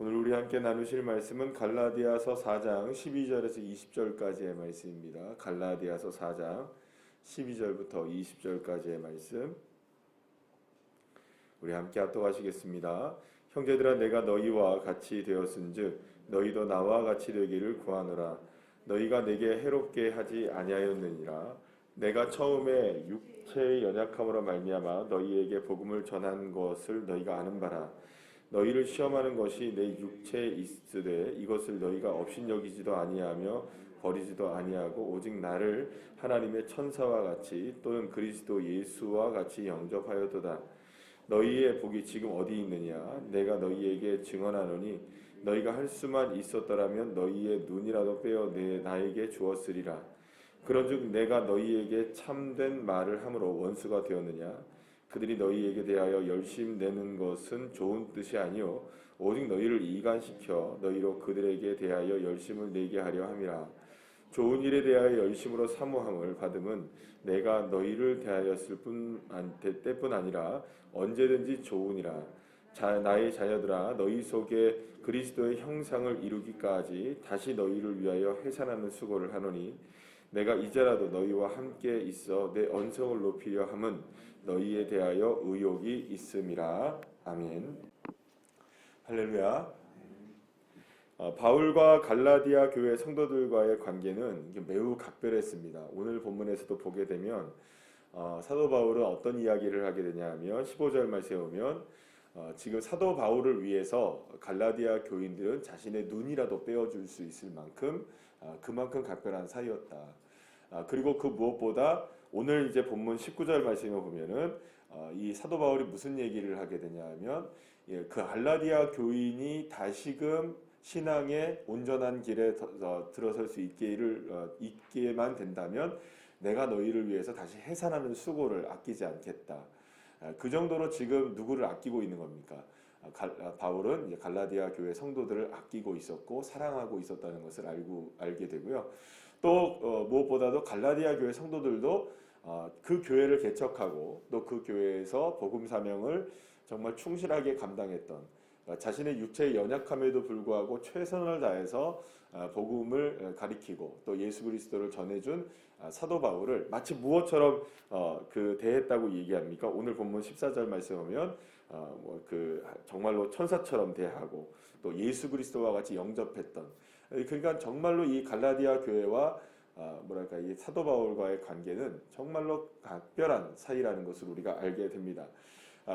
오늘 우리 함께 나누실 말씀은 갈라디아서 4장 12절에서 20절까지의 말씀입니다. 갈라디아서 4장 12절부터 20절까지의 말씀 우리 함께 합독하시겠습니다. 형제들아 내가 너희와 같이 되었은즉 너희도 나와 같이 되기를 구하노라. 너희가 내게 해롭게 하지 아니하였느니라. 내가 처음에 육체의 연약함으로 말미암아 너희에게 복음을 전한 것을 너희가 아는 바라. 너희를 시험하는 것이 내 육체에 있으되 이것을 너희가 업신여기지도 아니하며 버리지도 아니하고 오직 나를 하나님의 천사와 같이 또는 그리스도 예수와 같이 영접하였도다. 너희의 복이 지금 어디 있느냐? 내가 너희에게 증언하노니 너희가 할 수만 있었더라면 너희의 눈이라도 빼어 나에게 주었으리라. 그런즉 내가 너희에게 참된 말을 함으로 원수가 되었느냐? 그들이 너희에게 대하여 열심 내는 것은 좋은 뜻이 아니요 오직 너희를 이간시켜 너희로 그들에게 대하여 열심을 내게 하려 함이라. 좋은 일에 대하여 열심으로 사모함을 받음은 내가 너희를 대하였을 때뿐 아니라 언제든지 좋으니라. 나의 자녀들아 너희 속에 그리스도의 형상을 이루기까지 다시 너희를 위하여 해산하는 수고를 하노니 내가 이제라도 너희와 함께 있어 내 언성을 높이려 함은 너희에 대하여 의욕이 있음이라. 아멘. 할렐루야. 바울과 갈라디아 교회 성도들과의 관계는 매우 각별했습니다. 오늘 본문에서도 보게 되면 사도 바울은 어떤 이야기를 하게 되냐 하면 15절 말씀에 보면 지금 사도 바울을 위해서 갈라디아 교인들은 자신의 눈이라도 빼어줄 수 있을 만큼 그만큼 각별한 사이였다. 그리고 그 무엇보다 오늘 이제 본문 19절 말씀에 보면은 이 사도 바울이 무슨 얘기를 하게 되냐 하면 그 갈라디아 교인이 다시금 신앙의 온전한 길에 들어설 수 있게만 된다면 내가 너희를 위해서 다시 해산하는 수고를 아끼지 않겠다. 그 정도로 지금 누구를 아끼고 있는 겁니까? 바울은 이제 갈라디아 교회 성도들을 아끼고 있었고 사랑하고 있었다는 것을 알게 되고요. 또 무엇보다도 갈라디아 교회 성도들도 그 교회를 개척하고 또 그 교회에서 복음 사명을 정말 충실하게 감당했던 자신의 육체의 연약함에도 불구하고 최선을 다해서 복음을 가리키고 또 예수 그리스도를 전해준 사도 바울을 마치 무엇처럼 대했다고 얘기합니까? 오늘 본문 14절 말씀 보면 정말로 천사처럼 대하고 또 예수 그리스도와 같이 영접했던, 그러니까 정말로 이 갈라디아 교회와 이 사도 바울과의 관계는 정말로 각별한 사이라는 것을 우리가 알게 됩니다.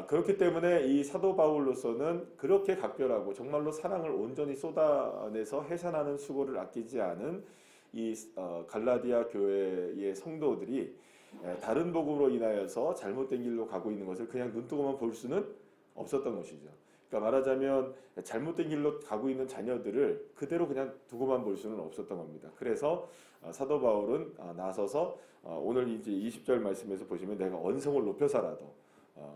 그렇기 때문에 이 사도 바울로서는 그렇게 각별하고 정말로 사랑을 온전히 쏟아내서 해산하는 수고를 아끼지 않은 이 갈라디아 교회의 성도들이 다른 복음으로 인하여서 잘못된 길로 가고 있는 것을 그냥 눈뜨고만 볼 수는 없었던 것이죠. 그러니까 말하자면 잘못된 길로 가고 있는 자녀들을 그대로 그냥 두고만 볼 수는 없었던 겁니다. 그래서 사도 바울은 나서서 오늘 이제 20절 말씀에서 보시면 내가 언성을 높여서라도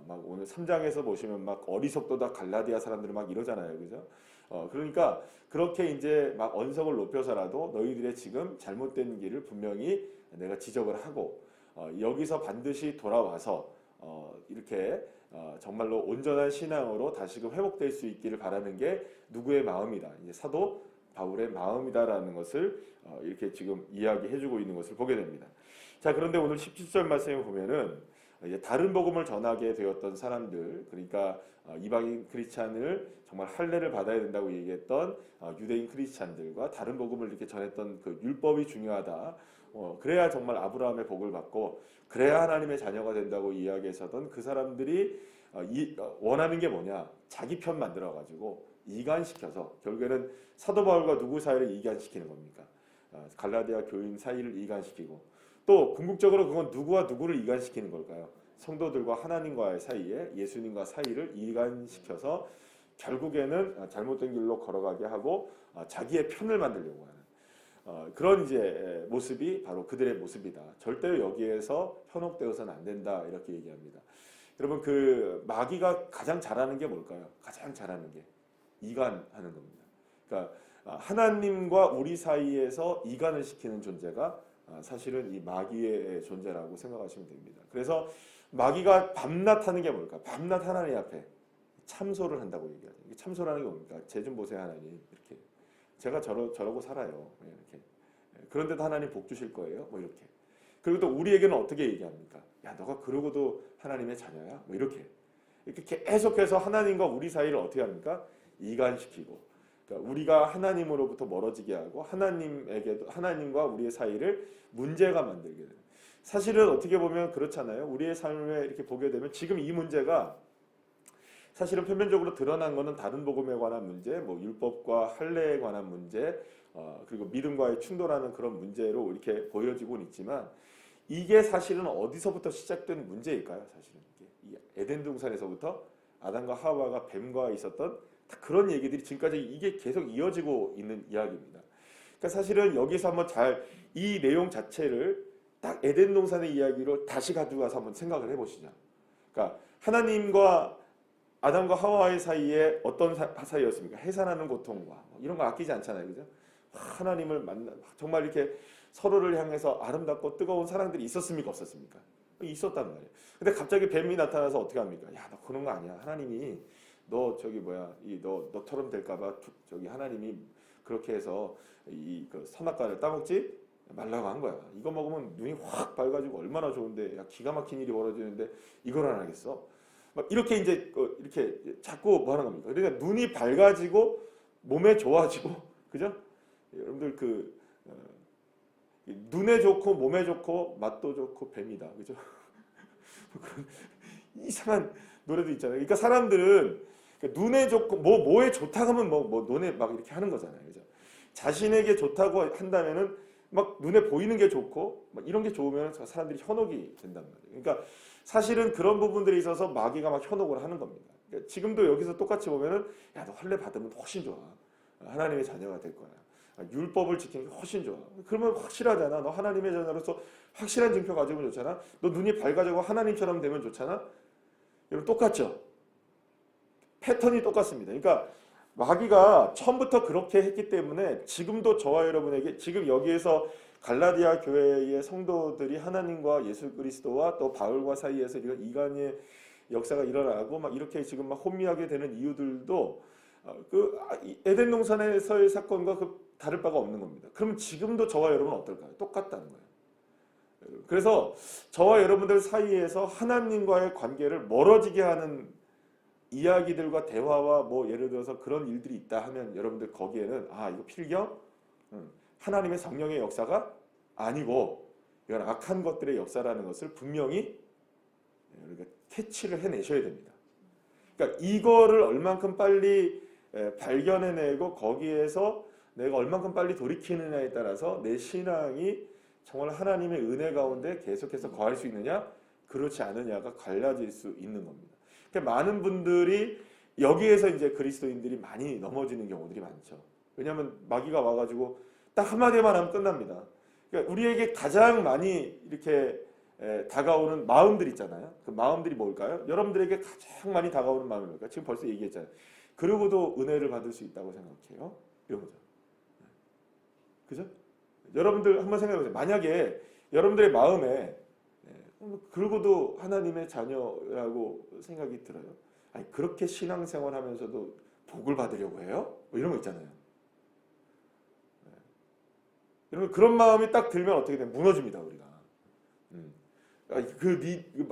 막 오늘 3장에서 보시면 막 어리석도다 갈라디아 사람들은 막 이러잖아요, 그죠? 그러니까 그렇게 이제 막 언성을 높여서라도 너희들의 지금 잘못된 길을 분명히 내가 지적을 하고 여기서 반드시 돌아와서 이렇게 정말로 온전한 신앙으로 다시금 회복될 수 있기를 바라는 게 누구의 마음이다. 이제 사도 바울의 마음이다라는 것을 이렇게 지금 이야기해주고 있는 것을 보게 됩니다. 자, 그런데 오늘 17절 말씀에 보면은 이제 다른 복음을 전하게 되었던 사람들, 그러니까 이방인 크리스찬을 정말 할례를 받아야 된다고 얘기했던 유대인 크리스찬들과 다른 복음을 이렇게 전했던 그 율법이 중요하다. 그래야 정말 아브라함의 복을 받고 그래야 하나님의 자녀가 된다고 이야기했었던 그 사람들이 원하는 게 뭐냐? 자기 편 만들어가지고 이간시켜서 결국에는 사도 바울과 누구 사이를 이간시키는 겁니까? 갈라디아 교인 사이를 이간시키고 또 궁극적으로 그건 누구와 누구를 이간시키는 걸까요? 성도들과 하나님과의 사이에 예수님과 사이를 이간시켜서 결국에는 잘못된 길로 걸어가게 하고 자기의 편을 만들려고 하는 그런 이제 모습이 바로 그들의 모습이다. 절대로 여기에서 현혹되어서는 안 된다 이렇게 얘기합니다. 여러분 그 마귀가 가장 잘하는 게 뭘까요? 가장 잘하는 게 이간하는 겁니다. 그러니까 하나님과 우리 사이에서 이간을 시키는 존재가 사실은 이 마귀의 존재라고 생각하시면 됩니다. 그래서 마귀가 밤낮 하는 게 뭘까? 밤낮 하나님 앞에 참소를 한다고 얘기하죠. 이게 참소라는 게 뭡니까? 제 좀 보세요 하나님 이렇게 제가 저러고 살아요 이렇게 그런데도 하나님 복 주실 거예요 뭐 이렇게 그리고 또 우리에게는 어떻게 얘기합니까? 야 너가 그러고도 하나님의 자녀야 뭐 이렇게 계속해서 하나님과 우리 사이를 어떻게 합니까? 이간시키고 그러니까 우리가 하나님으로부터 멀어지게 하고 하나님과 우리의 사이를 문제가 만들게 되는 사실은 어떻게 보면 그렇잖아요. 우리의 삶에 이렇게 보게 되면 지금 이 문제가 사실은 표면적으로 드러난 것은 다른 복음에 관한 문제, 뭐 율법과 할례에 관한 문제, 그리고 믿음과의 충돌하는 그런 문제로 이렇게 보여지고는 있지만 이게 사실은 어디서부터 시작된 문제일까요? 사실은 이 에덴 동산에서부터 아담과 하와가 뱀과 있었던 그런 얘기들이 지금까지 이게 계속 이어지고 있는 이야기입니다. 그러니까 사실은 여기서 한번 이 내용 자체를 딱 에덴 동산의 이야기로 다시 가져가서 한번 생각을 해보시죠. 그러니까 하나님과 아담과 하와의 사이에 어떤 사이였습니까? 해산하는 고통과 이런 거 아끼지 않잖아요, 그죠? 하나님을 만나 정말 이렇게 서로를 향해서 아름답고 뜨거운 사랑들이 있었습니까, 없었습니까? 있었단 말이에요. 근데 갑자기 뱀이 나타나서 어떻게 합니까? 야, 너 그런 거 아니야. 하나님이 너 너처럼 될까봐 저기 하나님이 그렇게 해서 그 선악과를 따먹지 말라고 한 거야. 이거 먹으면 눈이 확 밝아지고 얼마나 좋은데, 야 기가 막힌 일이 벌어지는데 이걸 안 하겠어? 막 이렇게 이제 이렇게 자꾸 뭐 하는 겁니까? 그러니까 눈이 밝아지고 몸에 좋아지고, 그죠? 여러분들 눈에 좋고 몸에 좋고 맛도 좋고 뱀이다, 그죠? 그런 이상한 노래도 있잖아요. 그러니까 사람들은 눈에 좋고 뭐에 좋다 하면 뭐 눈에 막 이렇게 하는 거잖아요, 그죠? 자신에게 좋다고 한다면은 막 눈에 보이는 게 좋고 막 이런 게 좋으면 사람들이 현혹이 된단 말이에요. 그러니까 사실은 그런 부분들에 있어서 마귀가 막 현혹을 하는 겁니다. 그러니까 지금도 여기서 똑같이 보면은 야, 너 할례 받으면 훨씬 좋아. 하나님의 자녀가 될 거야. 율법을 지키는 게 훨씬 좋아. 그러면 확실하잖아. 너 하나님의 자녀로서 확실한 증표 가지면 좋잖아. 너 눈이 밝아지고 하나님처럼 되면 좋잖아. 여러분 똑같죠? 패턴이 똑같습니다. 그러니까 마귀가 처음부터 그렇게 했기 때문에 지금도 저와 여러분에게 지금 여기에서 갈라디아 교회의 성도들이 하나님과 예수 그리스도와 또 바울과 사이에서 이런 이간의 역사가 일어나고 막 이렇게 지금 막 혼미하게 되는 이유들도 에덴 동산에서의 사건과 다를 바가 없는 겁니다. 그럼 지금도 저와 여러분은 어떨까요? 똑같다는 거예요. 그래서 저와 여러분들 사이에서 하나님과의 관계를 멀어지게 하는 이야기들과 대화와 뭐 예를 들어서 그런 일들이 있다 하면 여러분들 거기에는 이거 필경? 하나님의 성령의 역사가 아니고 이건 악한 것들의 역사라는 것을 분명히 우리가 캐치를 해내셔야 됩니다. 그러니까 이거를 얼만큼 빨리 발견해내고 거기에서 내가 얼만큼 빨리 돌이키느냐에 따라서 내 신앙이 정말 하나님의 은혜 가운데 계속해서 거할 수 있느냐 그렇지 않느냐가 갈라질 수 있는 겁니다. 그러니까 많은 분들이 여기에서 이제 그리스도인들이 많이 넘어지는 경우들이 많죠. 왜냐하면 마귀가 와가지고 딱 한마디만 하면 끝납니다. 그러니까 우리에게 가장 많이 이렇게 다가오는 마음들 있잖아요. 그 마음들이 뭘까요? 여러분들에게 가장 많이 다가오는 마음이 뭘까요? 지금 벌써 얘기했잖아요. 그러고도 은혜를 받을 수 있다고 생각해요. 이런 거죠. 그죠? 여러분들 한번 생각해보세요. 만약에 여러분들의 마음에 그러고도 하나님의 자녀라고 생각이 들어요. 아니 그렇게 신앙생활 하면서도 복을 받으려고 해요? 뭐 이런 거 있잖아요. 여러분 그런 마음이 딱 들면 어떻게 돼요? 무너집니다 우리가.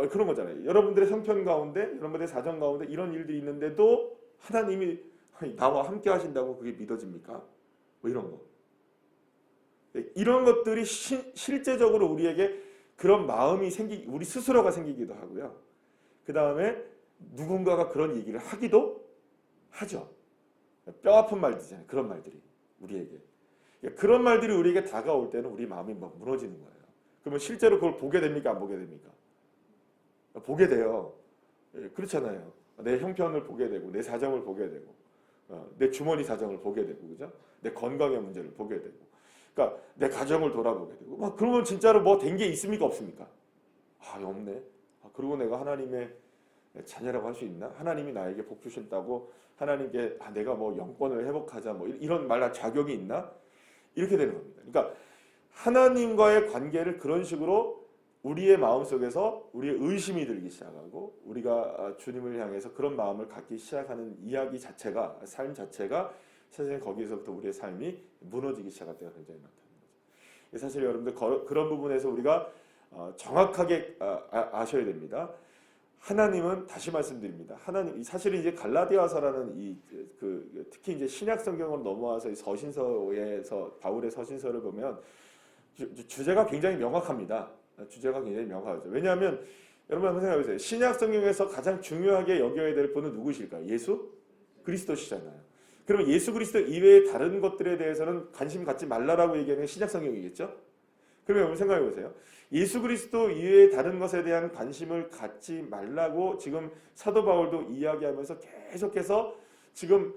그런 거잖아요. 여러분들의 형편 가운데, 여러분들의 사정 가운데 이런 일들이 있는데도 하나님이 나와 함께 하신다고 그게 믿어집니까? 뭐 이런 거. 이런 것들이 실제적으로 우리에게 그런 마음이 우리 스스로가 생기기도 하고요. 그 다음에 누군가가 그런 얘기를 하기도 하죠. 뼈 아픈 말들이잖아요. 그런 말들이 우리에게. 그런 말들이 우리에게 다가올 때는 우리 마음이 막 무너지는 거예요. 그러면 실제로 그걸 보게 됩니까? 안 보게 됩니까? 보게 돼요. 그렇잖아요. 내 형편을 보게 되고 내 사정을 보게 되고 내 주머니 사정을 보게 되고 그죠? 내 건강의 문제를 보게 되고 그러니까 내 가정을 돌아보게 되고 막 그러면 진짜로 뭐 된 게 있습니까? 없습니까? 없네. 그리고 내가 하나님의 자녀라고 할 수 있나? 하나님이 나에게 복 주신다고 하나님께 내가 뭐 영권을 회복하자 뭐 이런 말할 자격이 있나? 이렇게 되는 겁니다. 그러니까 하나님과의 관계를 그런 식으로 우리의 마음속에서 우리의 의심이 들기 시작하고 우리가 주님을 향해서 그런 마음을 갖기 시작하는 이야기 자체가 삶 자체가 사실 거기서부터 우리의 삶이 무너지기 시작할 때가 굉장히 많다는 거죠. 사실 여러분들 그런 부분에서 우리가 정확하게 아셔야 됩니다. 하나님은 다시 말씀드립니다. 하나님 사실은 이제 갈라디아서라는 특히 이제 신약 성경으로 넘어와서 이 서신서에서 바울의 서신서를 보면 주제가 굉장히 명확합니다. 주제가 굉장히 명확하죠. 왜냐하면 여러분 한번 생각해 보세요. 신약 성경에서 가장 중요하게 여겨야 될 분은 누구실까요? 예수 그리스도시잖아요. 그러면 예수 그리스도 이외의 다른 것들에 대해서는 관심 갖지 말라라고 얘기하는 게 신약 성경이겠죠? 그러면 여러분 생각해 보세요. 예수 그리스도 이외의 다른 것에 대한 관심을 갖지 말라고 지금 사도 바울도 이야기하면서 계속해서 지금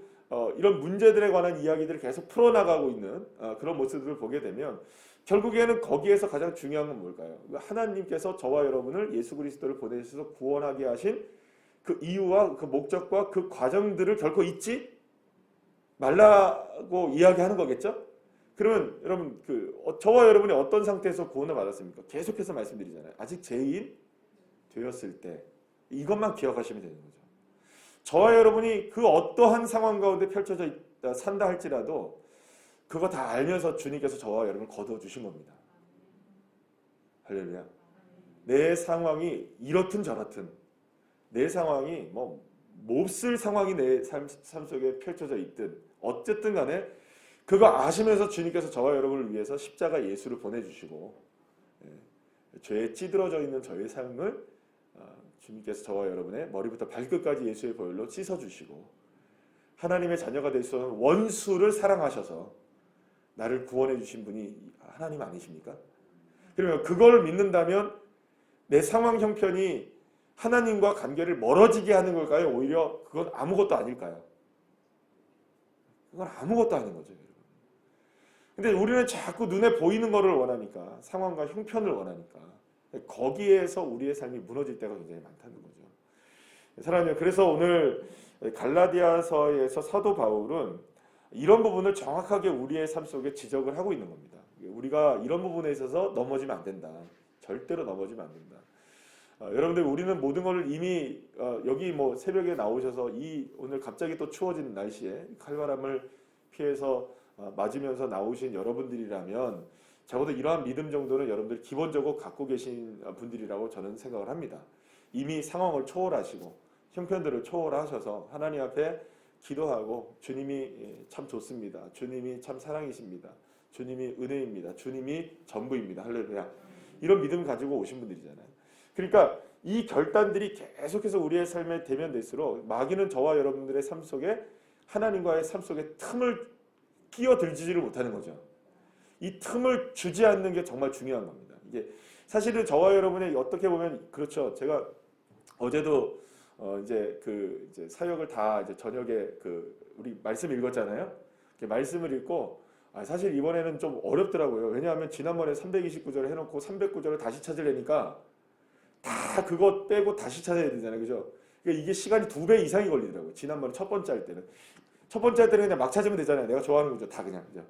이런 문제들에 관한 이야기들을 계속 풀어나가고 있는 그런 모습들을 보게 되면 결국에는 거기에서 가장 중요한 건 뭘까요? 하나님께서 저와 여러분을 예수 그리스도를 보내셔서 구원하게 하신 그 이유와 그 목적과 그 과정들을 결코 잊지 말라고 이야기하는 거겠죠? 그러면 여러분 저와 여러분이 어떤 상태에서 구원을 받았습니까? 계속해서 말씀드리잖아요. 아직 죄인 되었을 때 이것만 기억하시면 되는 거죠. 저와 여러분이 그 어떠한 상황 가운데 펼쳐져 있다 산다 할지라도 그거 다 알면서 주님께서 저와 여러분을 거두어 주신 겁니다. 할렐루야. 내 상황이 이렇든 저렇든 내 상황이 몹쓸 상황이 내 삶 속에 펼쳐져 있든 어쨌든 간에 그거 아시면서 주님께서 저와 여러분을 위해서 십자가 예수를 보내주시고 죄에 찌들어져 있는 저의 삶을 주님께서 저와 여러분의 머리부터 발끝까지 예수의 보혈로 씻어주시고 하나님의 자녀가 될 수 있는 원수를 사랑하셔서 나를 구원해 주신 분이 하나님 아니십니까? 그러면 그걸 믿는다면 내 상황 형편이 하나님과 관계를 멀어지게 하는 걸까요? 오히려 그건 아무것도 아닐까요? 그건 아무것도 아닌 거죠. 근데 우리는 자꾸 눈에 보이는 것을 원하니까 상황과 형편을 원하니까 거기에서 우리의 삶이 무너질 때가 굉장히 많다는 거죠. 사랑하는 여러분, 그래서 오늘 갈라디아서에서 사도 바울은 이런 부분을 정확하게 우리의 삶 속에 지적을 하고 있는 겁니다. 우리가 이런 부분에 있어서 넘어지면 안 된다. 절대로 넘어지면 안 된다. 여러분들 우리는 모든 것을 이미 여기 새벽에 나오셔서 오늘 갑자기 또 추워진 날씨에 칼바람을 피해서 맞으면서 나오신 여러분들이라면 적어도 이러한 믿음 정도는 여러분들 기본적으로 갖고 계신 분들이라고 저는 생각을 합니다. 이미 상황을 초월하시고 형편들을 초월하셔서 하나님 앞에 기도하고 주님이 참 좋습니다. 주님이 참 사랑이십니다. 주님이 은혜입니다. 주님이 전부입니다. 할렐루야. 이런 믿음 가지고 오신 분들이잖아요. 그러니까 이 결단들이 계속해서 우리의 삶에 대면될수록 마귀는 저와 여러분들의 삶 속에 하나님과의 삶 속에 틈을 끼어들지를 못하는 거죠. 이 틈을 주지 않는 게 정말 중요한 겁니다. 이게 사실은 저와 여러분의 어떻게 보면 그렇죠. 제가 어제도 이제 사역을 다 이제 저녁에 우리 말씀 읽었잖아요. 말씀을 읽고 사실 이번에는 좀 어렵더라고요. 왜냐하면 지난번에 329절 해놓고 309절을 다시 찾으려니까 다 그것 빼고 다시 찾아야 되잖아요. 그죠? 그러니까 이게 시간이 2배 이상이 걸리더라고요. 지난번에 첫 번째 할 때는. 첫 번째 할 때는 그냥 막 찾으면 되잖아요. 내가 좋아하는 거죠. 다 그냥. 그죠?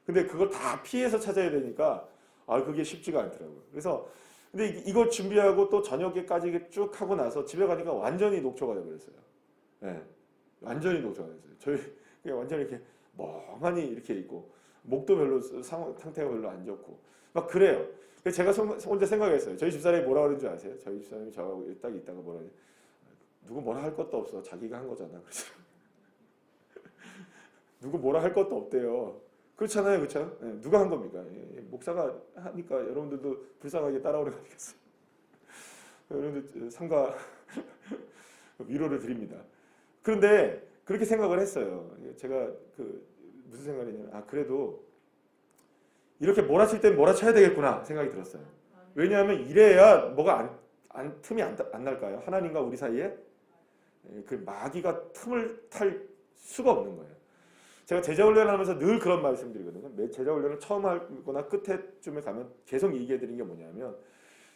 근데 그걸 다 피해서 찾아야 되니까 그게 쉽지가 않더라고요. 그래서 근데 이거 준비하고 또 저녁에까지 쭉 하고 나서 집에 가니까 완전히 녹초가 되어버렸어요. 네, 완전히 녹초가 됐어요. 저희 그냥 완전히 이렇게 멍하니 이렇게 있고 목도 별로 상태가 별로 안 좋고 막 그래요. 그래서 제가 혼자 생각했어요. 저희 집사람이 뭐라 그러는 줄 아세요? 저희 집사람이 저하고 딱 있다가 뭐라 그래요? 누구 뭐라 할 것도 없어. 자기가 한 거잖아. 그래서 누구 뭐라 할 것도 없대요. 그렇잖아요. 그렇죠? 네, 누가 한 겁니까? 목사가 하니까 여러분들도 불쌍하게 따라오는 거 아니겠어요? 여러분들 삼가 위로를 드립니다. 그런데 그렇게 생각을 했어요. 제가 무슨 생각이냐면 그래도 이렇게 몰아칠 땐 몰아쳐야 되겠구나 생각이 들었어요. 왜냐하면 이래야 뭐가 틈이 안 날까요? 하나님과 우리 사이에 그 마귀가 틈을 탈 수가 없는 거예요. 제가 제자훈련을 하면서 늘 그런 말씀드리거든요. 매 제자훈련을 처음 하거나 끝에쯤에 가면 계속 얘기해드린 게 뭐냐면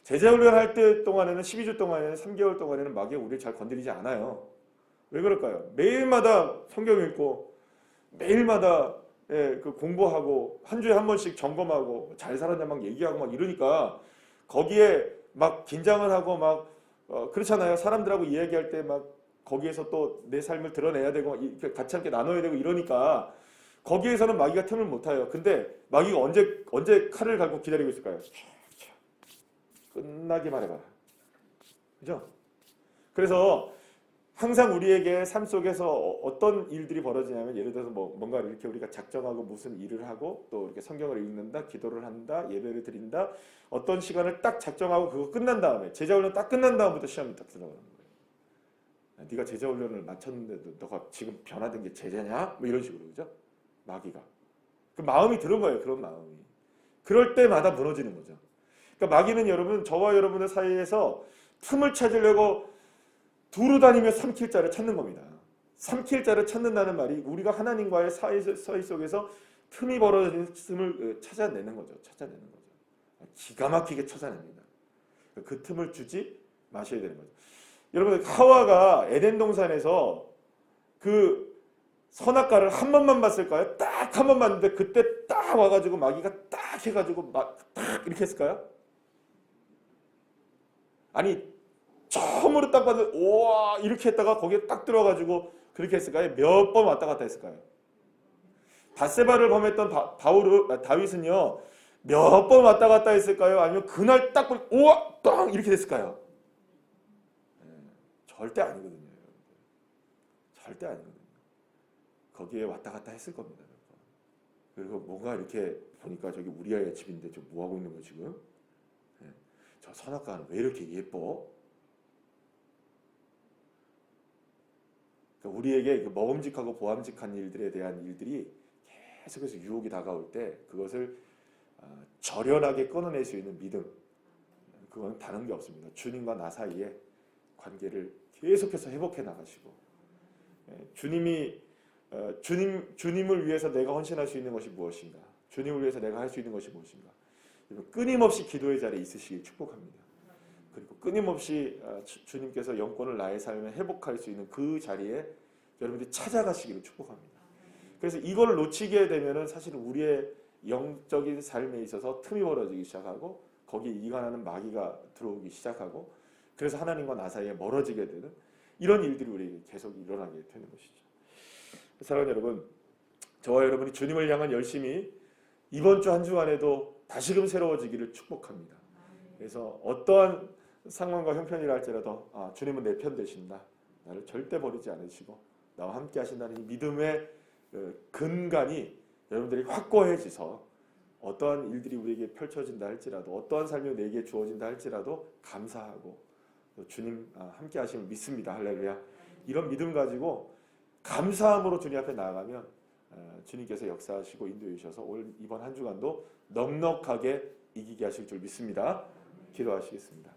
제자훈련 할 때 동안에는 12주 동안에는 3개월 동안에는 마귀가 우리를 잘 건드리지 않아요. 왜 그럴까요? 매일마다 성경 읽고 매일마다 공부하고 한 주에 한 번씩 점검하고 잘 살았냐 막 얘기하고 막 이러니까 거기에 막 긴장을 하고 막 그렇잖아요. 사람들하고 이야기할 때 막 거기에서 또 내 삶을 드러내야 되고 이렇게 같이 함께 나눠야 되고 이러니까 거기에서는 마귀가 틈을 못 타요. 근데 마귀가 언제 칼을 갈고 기다리고 있을까요? 끝나기만 해봐라. 그죠? 그래서 항상 우리에게 삶 속에서 어떤 일들이 벌어지냐면 예를 들어서 뭔가 이렇게 우리가 작정하고 무슨 일을 하고 또 이렇게 성경을 읽는다, 기도를 한다, 예배를 드린다 어떤 시간을 딱 작정하고 그거 끝난 다음에 제자훈련 딱 끝난 다음부터 시험이 딱 들어가는 거예요. 네가 제자훈련을 마쳤는데도 너가 지금 변화된 게 제자냐? 뭐 이런 식으로 그죠? 마귀가 그 마음이 들은 거예요. 그런 마음이 그럴 때마다 무너지는 거죠. 그러니까 마귀는 여러분 저와 여러분의 사이에서 틈을 찾으려고 두루 다니며 삼킬 자를 찾는 겁니다. 삼킬 자를 찾는다는 말이 우리가 하나님과의 사이 속에서 틈이 벌어진 틈을 찾아내는 거죠. 기가 막히게 찾아냅니다. 그 틈을 주지 마셔야 되는 거죠. 여러분 하와가 에덴 동산에서 그 선악과를 한 번만 봤을까요? 딱 한 번 봤는데 그때 딱 와가지고 마귀가 딱 해가지고 딱 이렇게 했을까요? 아니 처음으로 딱 봤는데 우와 이렇게 했다가 거기에 딱 들어가지고 그렇게 했을까요? 몇 번 왔다 갔다 했을까요? 밧세바를 범했던 다윗은요 몇 번 왔다 갔다 했을까요? 아니면 그날 딱 보니 우와 땅 이렇게 됐을까요? 절대 아니거든요. 절대 아니거든요. 거기에 왔다 갔다 했을 겁니다. 그리고 뭔가 이렇게 보니까 저기 우리아의 집인데 저 뭐 하고 있는 거 지금? 저 선악과는 왜 이렇게 예뻐? 그러니까 우리에게 먹음직하고 보암직한 일들에 대한 일들이 계속해서 유혹이 다가올 때 그것을 절연하게 끊어낼 수 있는 믿음, 그건 다른 게 없습니다. 주님과 나 사이에 관계를 계속해서 회복해 나가시고 주님을 위해서 내가 헌신할 수 있는 것이 무엇인가, 주님을 위해서 내가 할 수 있는 것이 무엇인가, 끊임없이 기도의 자리에 있으시길 축복합니다. 그리고 끊임없이 주님께서 영권을 나의 삶에 회복할 수 있는 그 자리에 여러분들이 찾아가시기를 축복합니다. 그래서 이걸 놓치게 되면은 사실 우리의 영적인 삶에 있어서 틈이 벌어지기 시작하고 거기에 이간하는 마귀가 들어오기 시작하고 그래서 하나님과 나 사이에 멀어지게 되는 이런 일들이 우리에게 계속 일어나게 되는 것이죠. 사랑하는 여러분, 저와 여러분이 주님을 향한 열심이 이번 주 한 주간에도 다시금 새로워지기를 축복합니다. 그래서 어떠한 상황과 형편이라 할지라도 주님은 내 편 되신다. 나를 절대 버리지 않으시고 나와 함께 하신다는 이 믿음의 근간이 여러분들이 확고해지서 어떠한 일들이 우리에게 펼쳐진다 할지라도 어떠한 삶이 내게 주어진다 할지라도 감사하고 주님 함께 하심을 믿습니다. 할렐루야. 이런 믿음 가지고 감사함으로 주님 앞에 나아가면 주님께서 역사하시고 인도해 주셔서 이번 한 주간도 넉넉하게 이기게 하실 줄 믿습니다. 기도하시겠습니다.